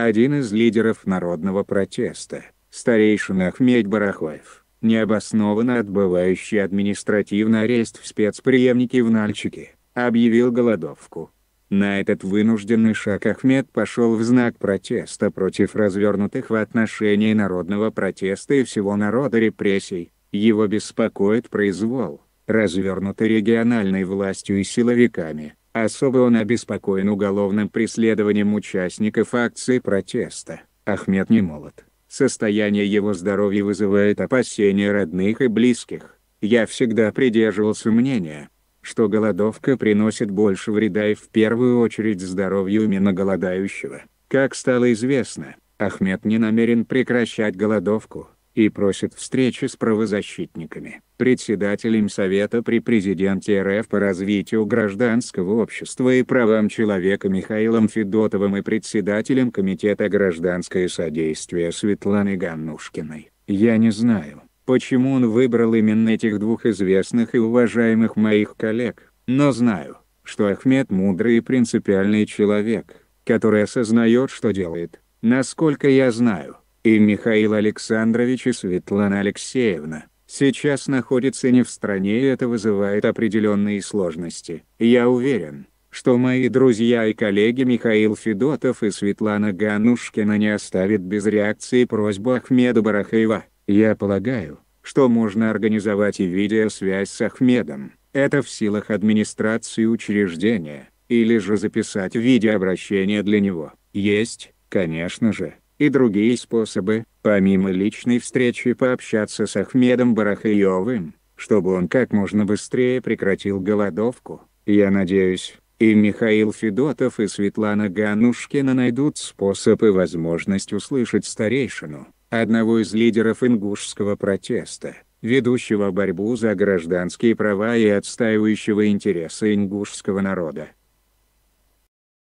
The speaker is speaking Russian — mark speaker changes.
Speaker 1: Один из лидеров народного протеста, старейшина Ахмед Барахаев, необоснованно отбывающий административный арест в спецприемнике в Нальчике, объявил голодовку. На этот вынужденный шаг Ахмед пошел в знак протеста против развернутых в отношении народного протеста и всего народа репрессий. Его беспокоит произвол, развернутый региональной властью и силовиками. Особо он обеспокоен уголовным преследованием участников акции протеста. Ахмед не молод. Состояние его здоровья вызывает опасения родных и близких. Я всегда придерживался мнения, что голодовка приносит больше вреда и в первую очередь здоровью именно голодающего. Как стало известно, Ахмед не намерен прекращать голодовку и просит встречи с правозащитниками, председателем Совета при президенте РФ по развитию гражданского общества и правам человека Михаилом Федотовым и председателем Комитета гражданское содействие Светланой Ганнушкиной. Я не знаю, почему он выбрал именно этих двух известных и уважаемых моих коллег, но знаю, что Ахмед мудрый и принципиальный человек, который осознает, что делает. Насколько я знаю, и Михаил Александрович и Светлана Алексеевна сейчас находятся не в стране, и это вызывает определенные сложности. Я уверен, что мои друзья и коллеги Михаил Федотов и Светлана Ганнушкина не оставят без реакции просьбу Ахмеда Барахаева. Я полагаю, что можно организовать и видеосвязь с Ахмедом. Это в силах администрации учреждения, или же записать видеообращение для него. Есть, конечно же, и другие способы, помимо личной встречи, пообщаться с Ахмедом Барахаевым, чтобы он как можно быстрее прекратил голодовку. Я надеюсь, и Михаил Федотов и Светлана Ганнушкина найдут способ и возможность услышать старейшину, одного из лидеров ингушского протеста, ведущего борьбу за гражданские права и отстаивающего интересы ингушского народа.